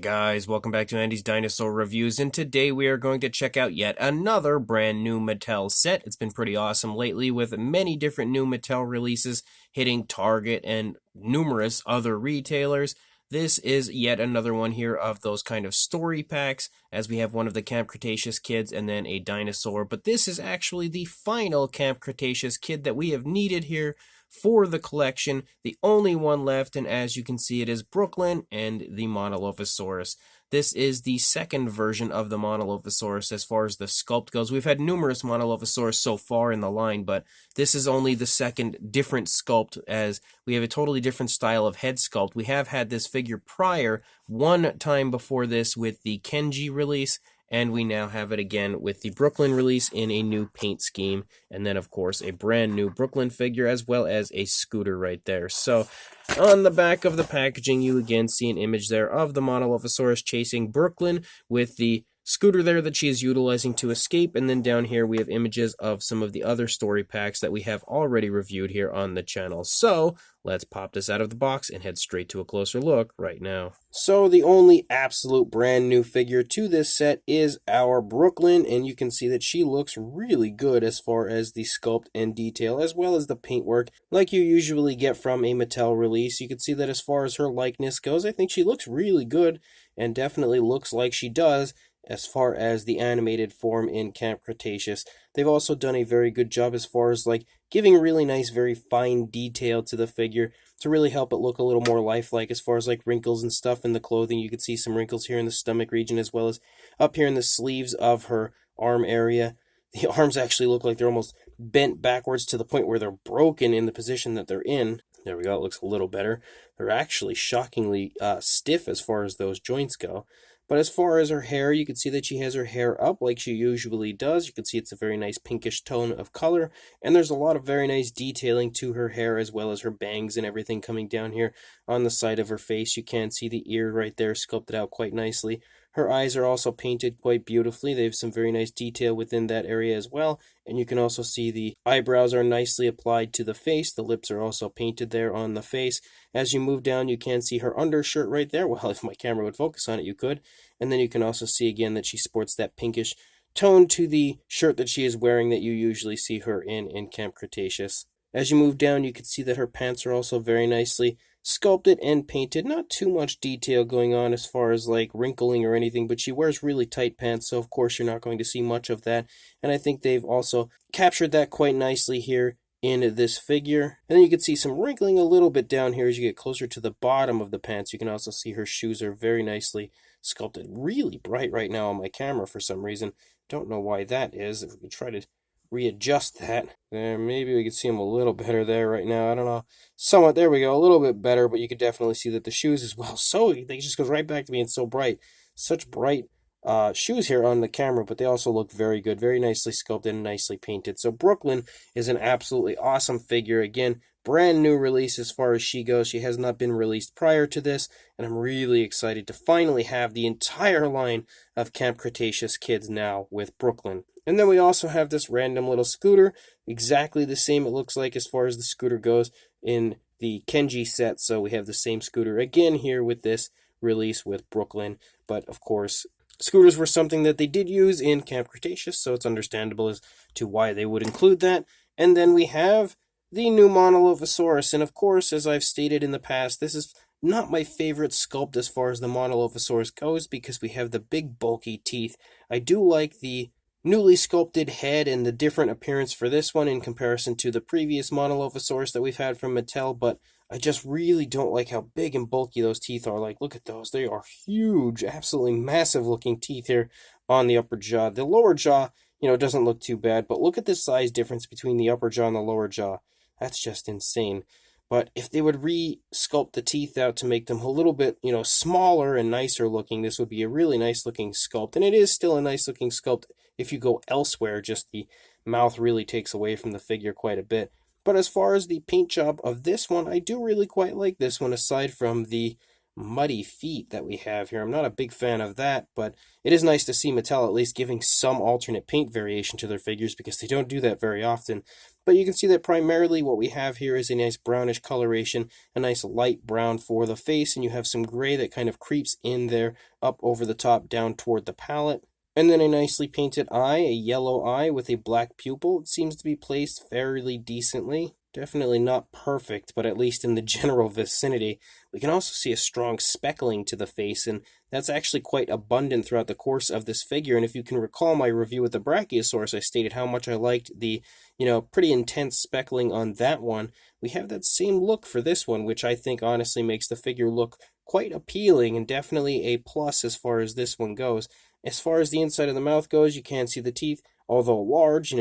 Guys, welcome back to Andy's Dinosaur Reviews, and today we are going to check out yet another brand new Mattel set. It's been pretty awesome lately with many different new Mattel releases hitting Target and numerous other retailers. This is yet another one here of those kind of story packs, as we have one of the Camp Cretaceous kids and then a dinosaur, but this is actually the final Camp Cretaceous kid that we have needed here for the collection, the only one left, and as you can see, it is Brooklyn and the Monolophosaurus. This is the second version of the Monolophosaurus as far as the sculpt goes. We've had numerous Monolophosaurus so far in the line, but this is only the second different sculpt, as we have a totally different style of head sculpt. We have had this figure prior, one time before this with the Kenji release, and we now have it again with the Brooklyn release in a new paint scheme. And then, of course, a brand new Brooklyn figure as well as a scooter right there. So, on the back of the packaging, you again see an image there of the Monolophosaurus chasing Brooklyn with the scooter there that she is utilizing to escape. And then down here, we have images of some of the other story packs that we have already reviewed here on the channel. So, let's pop this out of the box and head straight to a closer look right now. So the only absolute brand new figure to this set is our Brooklyn, and you can see that she looks really good as far as the sculpt and detail, as well as the paintwork, like you usually get from a Mattel release. You can see that as far as her likeness goes, I think she looks really good, and definitely looks like she does as far as the animated form in Camp Cretaceous. They've also done a very good job as far as like giving really nice, very fine detail to the figure to really help it look a little more lifelike as far as like wrinkles and stuff in the clothing. You can see some wrinkles here in the stomach region as well as up here in the sleeves of her arm area. The arms actually look like they're almost bent backwards to the point where they're broken in the position that they're in. There we go, it looks a little better. They're actually shockingly stiff as far as those joints go. But as far as her hair, you can see that she has her hair up like she usually does. You can see it's a very nice pinkish tone of color. And there's a lot of very nice detailing to her hair as well as her bangs and everything coming down here on the side of her face. You can see the ear right there sculpted out quite nicely. Her eyes are also painted quite beautifully. They have some very nice detail within that area as well. And you can also see the eyebrows are nicely applied to the face. The lips are also painted there on the face. As you move down, you can see her undershirt right there. Well, if my camera would focus on it, you could. And then you can also see again that she sports that pinkish tone to the shirt that she is wearing that you usually see her in Camp Cretaceous. As you move down, you can see that her pants are also very nicely sculpted and painted. Not too much detail going on as far as like wrinkling or anything, but she wears really tight pants, so of course you're not going to see much of that. And I think they've also captured that quite nicely here in this figure. And then you can see some wrinkling a little bit down here as you get closer to the bottom of the pants. You can also see her shoes are very nicely sculpted. Really bright right now on my camera for some reason. Don't know why that is. If we can try to readjust that. There, maybe we can see them a little better there right now. I don't know. Somewhat, there we go. A little bit better, but you can definitely see that the shoes as well. So, they just goes right back to being so bright. Such bright shoes here on the camera, but they also look very good. Very nicely sculpted and nicely painted. So, Brooklyn is an absolutely awesome figure. Again, brand new release as far as she goes. She has not been released prior to this, and I'm really excited to finally have the entire line of Camp Cretaceous kids now with Brooklyn. And then we also have this random little scooter, exactly the same it looks like as far as the scooter goes in the Kenji set. So we have the same scooter again here with this release with Brooklyn. But of course, scooters were something that they did use in Camp Cretaceous, so it's understandable as to why they would include that. And then we have the new Monolophosaurus, and of course, as I've stated in the past, this is not my favorite sculpt as far as the Monolophosaurus goes because we have the big bulky teeth. I do like the newly sculpted head and the different appearance for this one in comparison to the previous Monolophosaurus that we've had from Mattel, but I just really don't like how big and bulky those teeth are. Like, look at those. They are huge, absolutely massive looking teeth here on the upper jaw. The lower jaw, doesn't look too bad, but look at the size difference between the upper jaw and the lower jaw. That's just insane. But if they would re-sculpt the teeth out to make them a little bit, smaller and nicer looking, this would be a really nice looking sculpt. And it is still a nice looking sculpt if you go elsewhere, just the mouth really takes away from the figure quite a bit. But as far as the paint job of this one, I do really quite like this one, aside from the muddy feet that we have here. I'm not a big fan of that, but it is nice to see Mattel at least giving some alternate paint variation to their figures because they don't do that very often. But you can see that primarily what we have here is a nice brownish coloration, a nice light brown for the face, and you have some gray that kind of creeps in there up over the top down toward the palate. And then a nicely painted eye, a yellow eye with a black pupil. It seems to be placed fairly decently. Definitely not perfect, but at least in the general vicinity. We can also see a strong speckling to the face, and that's actually quite abundant throughout the course of this figure. And if you can recall my review with the Brachiosaurus, I stated how much I liked the, pretty intense speckling on that one. We have that same look for this one, which I think honestly makes the figure look quite appealing and definitely a plus as far as this one goes. As far as the inside of the mouth goes, you can see the teeth, although large,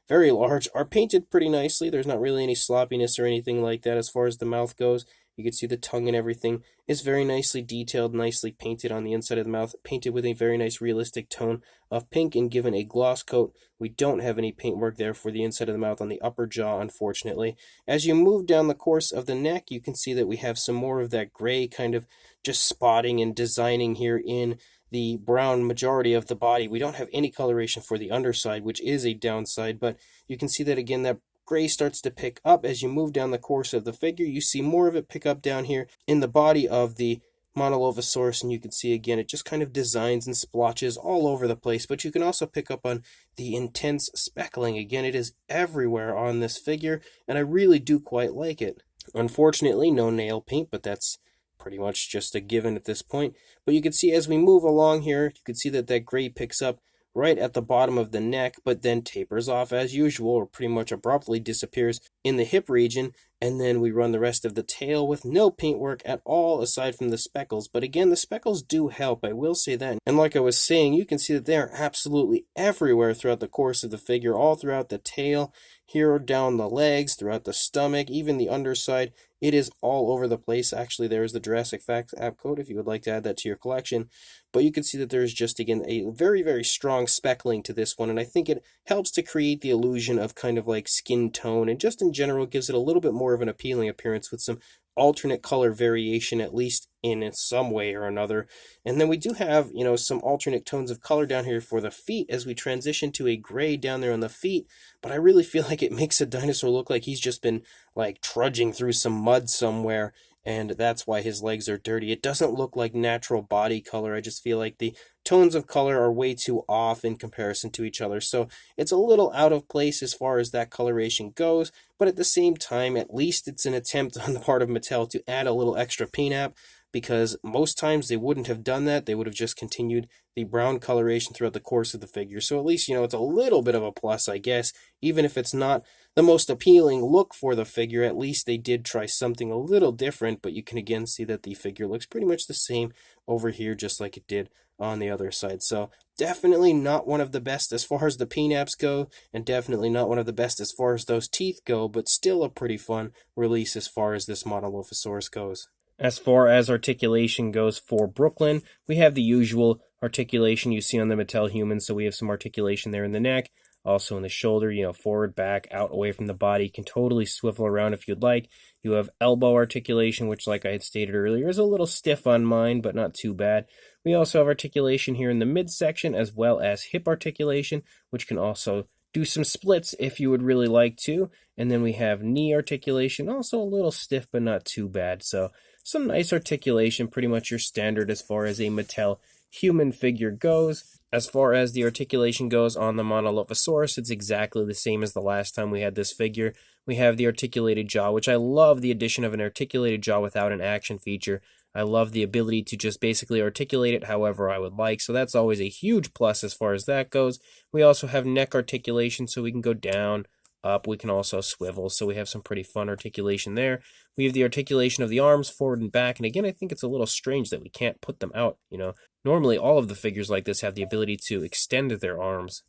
very large, are painted pretty nicely. There's not really any sloppiness or anything like that as far as the mouth goes. You can see the tongue and everything is very nicely detailed, nicely painted on the inside of the mouth, painted with a very nice realistic tone of pink and given a gloss coat. We don't have any paintwork there for the inside of the mouth on the upper jaw, unfortunately. As you move down the course of the neck, you can see that we have some more of that gray kind of just spotting and designing here in the brown majority of the body. We don't have any coloration for the underside, which is a downside, but you can see that again, that gray starts to pick up as you move down the course of the figure. You see more of it pick up down here in the body of the Monolophosaurus, and you can see again, it just kind of designs and splotches all over the place, but you can also pick up on the intense speckling. Again, it is everywhere on this figure, and I really do quite like it. Unfortunately, no nail paint, but that's pretty much just a given at this point. But you can see as we move along here, you can see that that gray picks up right at the bottom of the neck, but then tapers off as usual, or pretty much abruptly disappears in the hip region, and then we run the rest of the tail with no paintwork at all aside from the speckles. But again, the speckles do help, I will say that. And like I was saying, you can see that they are absolutely everywhere throughout the course of the figure, all throughout the tail, here down the legs, throughout the stomach, even the underside. It is all over the place. Actually, there's the Jurassic Facts app code if you would like to add that to your collection. But you can see that there's just, again, a very, very strong speckling to this one. And I think it helps to create the illusion of kind of like skin tone. And just in general, gives it a little bit more of an appealing appearance with some alternate color variation, at least in some way or another. And then we do have, some alternate tones of color down here for the feet as we transition to a gray down there on the feet. But I really feel like it makes a dinosaur look like he's just been like trudging through some mud somewhere, and that's why his legs are dirty. It doesn't look like natural body color. I just feel like the tones of color are way too off in comparison to each other. So it's a little out of place as far as that coloration goes, but at the same time, at least it's an attempt on the part of Mattel to add a little extra paint app, because most times they wouldn't have done that. They would have just continued the brown coloration throughout the course of the figure. So at least, it's a little bit of a plus, I guess. Even if it's not the most appealing look for the figure, at least they did try something a little different. But you can again see that the figure looks pretty much the same over here, just like it did on the other side. So definitely not one of the best as far as the paint apps go, and definitely not one of the best as far as those teeth go, but still a pretty fun release as far as this Monolophosaurus goes. As far as articulation goes for Brooklyn, we have the usual articulation you see on the Mattel humans. So we have some articulation there in the neck, also in the shoulder, forward, back, out, away from the body. You can totally swivel around if you'd like. You have elbow articulation, which, like I had stated earlier, is a little stiff on mine, but not too bad. We also have articulation here in the midsection, as well as hip articulation, which can also do some splits if you would really like to. And then we have knee articulation, also a little stiff, but not too bad. So some nice articulation, pretty much your standard as far as a Mattel human figure goes. As far as the articulation goes on the Monolophosaurus, it's exactly the same as the last time we had this figure. We have the articulated jaw, which I love the addition of an articulated jaw without an action feature. I love the ability to just basically articulate it however I would like, so that's always a huge plus as far as that goes. We also have neck articulation, so we can go down, up. We can also swivel, so we have some pretty fun articulation there. We have the articulation of the arms forward and back, and again, I think it's a little strange that we can't put them out, Normally, all of the figures like this have the ability to extend their arms.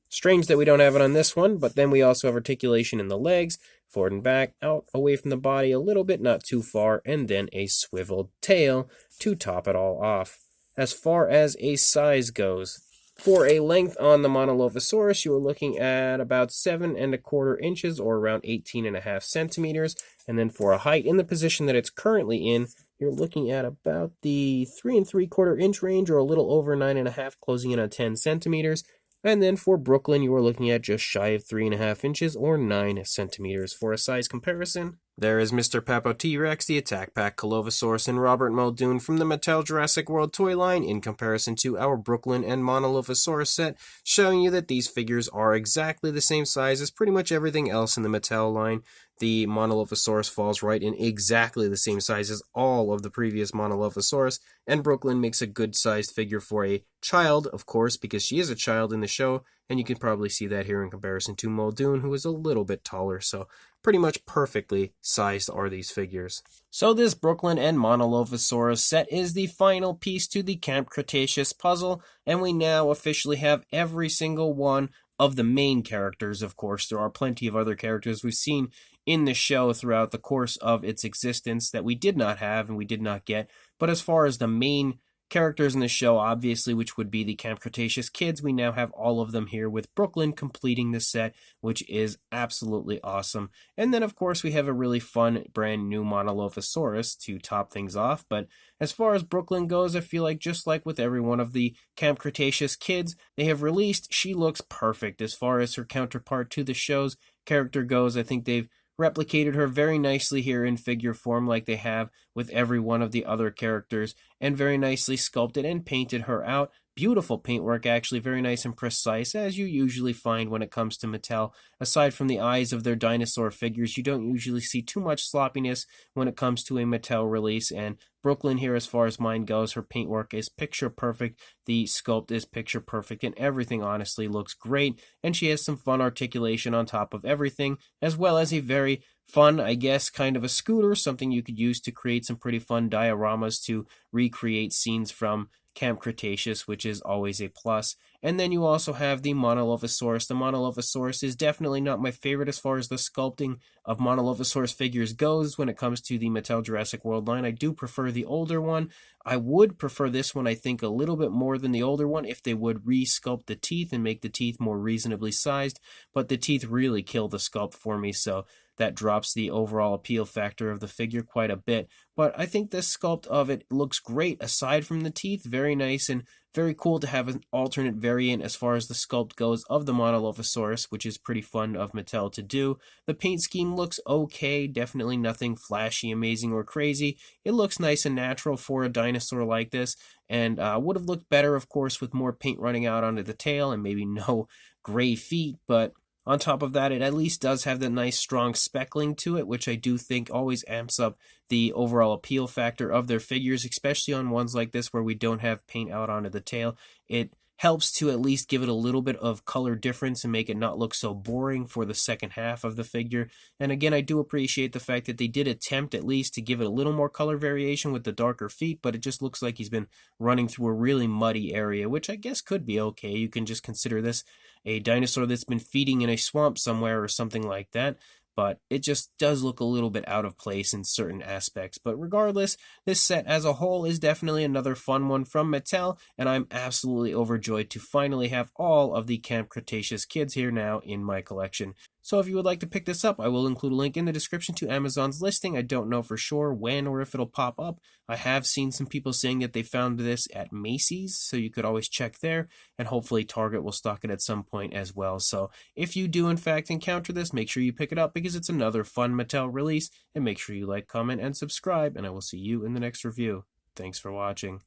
Strange that we don't have it on this one, but then we also have articulation in the legs, forward and back, out, away from the body a little bit, not too far, and then a swiveled tail to top it all off. As far as a size goes, for a length on the Monolophosaurus, you are looking at about 7¼ inches, or around 18½ centimeters. And then for a height, in the position that it's currently in, you're looking at about the 3¾ inch range, or a little over 9½, closing in on 10 centimeters. And then for Brooklyn, you are looking at just shy of 3.5 inches or 9 centimeters. For a size comparison, there is Mr. Peppo T-Rex, the Attack Pack Dilophosaurus, and Robert Muldoon from the Mattel Jurassic World toy line in comparison to our Brooklyn and Monolophosaurus set, showing you that these figures are exactly the same size as pretty much everything else in the Mattel line. The Monolophosaurus falls right in exactly the same size as all of the previous Monolophosaurus, and Brooklyn makes a good-sized figure for a child, of course, because she is a child in the show, and you can probably see that here in comparison to Muldoon, who is a little bit taller, so pretty much perfectly sized are these figures. So this Brooklyn and Monolophosaurus set is the final piece to the Camp Cretaceous puzzle, and we now officially have every single one of the main characters. Of course, there are plenty of other characters we've seen in the show throughout the course of its existence that we did not have and we did not get. But as far as the main characters in the show, obviously, which would be the Camp Cretaceous kids, we now have all of them here with Brooklyn completing the set, which is absolutely awesome. And then, of course, we have a really fun brand new Monolophosaurus to top things off. But as far as Brooklyn goes, I feel like just like with every one of the Camp Cretaceous kids they have released, she looks perfect. As far as her counterpart to the show's character goes, I think they've replicated her very nicely here in figure form like they have with every one of the other characters, and very nicely sculpted and painted her out. Beautiful paintwork, actually, very nice and precise, as you usually find when it comes to Mattel. Aside from the eyes of their dinosaur figures, you don't usually see too much sloppiness when it comes to a Mattel release, and Brooklyn here, as far as mine goes, her paintwork is picture perfect, the sculpt is picture perfect, and everything honestly looks great, and she has some fun articulation on top of everything, as well as a very fun, I guess, kind of a scooter, something you could use to create some pretty fun dioramas to recreate scenes from Camp Cretaceous, which is always a plus. And then you also have the Monolophosaurus. The Monolophosaurus is definitely not my favorite as far as the sculpting of Monolophosaurus figures goes when it comes to the Mattel Jurassic World line. I do prefer the older one. I would prefer this one, I think, a little bit more than the older one if they would re-sculpt the teeth and make the teeth more reasonably sized, but the teeth really kill the sculpt for me, so that drops the overall appeal factor of the figure quite a bit. But I think this sculpt of it looks great aside from the teeth. Very nice and very cool to have an alternate variant as far as the sculpt goes of the Monolophosaurus, which is pretty fun of Mattel to do. The paint scheme looks okay, definitely nothing flashy, amazing, or crazy. It looks nice and natural for a dinosaur like this, and would have looked better, of course, with more paint running out onto the tail and maybe no gray feet, but on top of that, it at least does have the nice strong speckling to it, which I do think always amps up the overall appeal factor of their figures, especially on ones like this where we don't have paint out onto the tail. It helps to at least give it a little bit of color difference and make it not look so boring for the second half of the figure. And again, I do appreciate the fact that they did attempt at least to give it a little more color variation with the darker feet, but it just looks like he's been running through a really muddy area, which I guess could be okay. You can just consider this a dinosaur that's been feeding in a swamp somewhere or something like that, but it just does look a little bit out of place in certain aspects. But regardless, this set as a whole is definitely another fun one from Mattel, and I'm absolutely overjoyed to finally have all of the Camp Cretaceous kids here now in my collection. So if you would like to pick this up, I will include a link in the description to Amazon's listing. I don't know for sure when or if it'll pop up. I have seen some people saying that they found this at Macy's, so you could always check there, and hopefully Target will stock it at some point as well. So if you do in fact encounter this, make sure you pick it up because it's another fun Mattel release, and make sure you like, comment, and subscribe, and I will see you in the next review. Thanks for watching.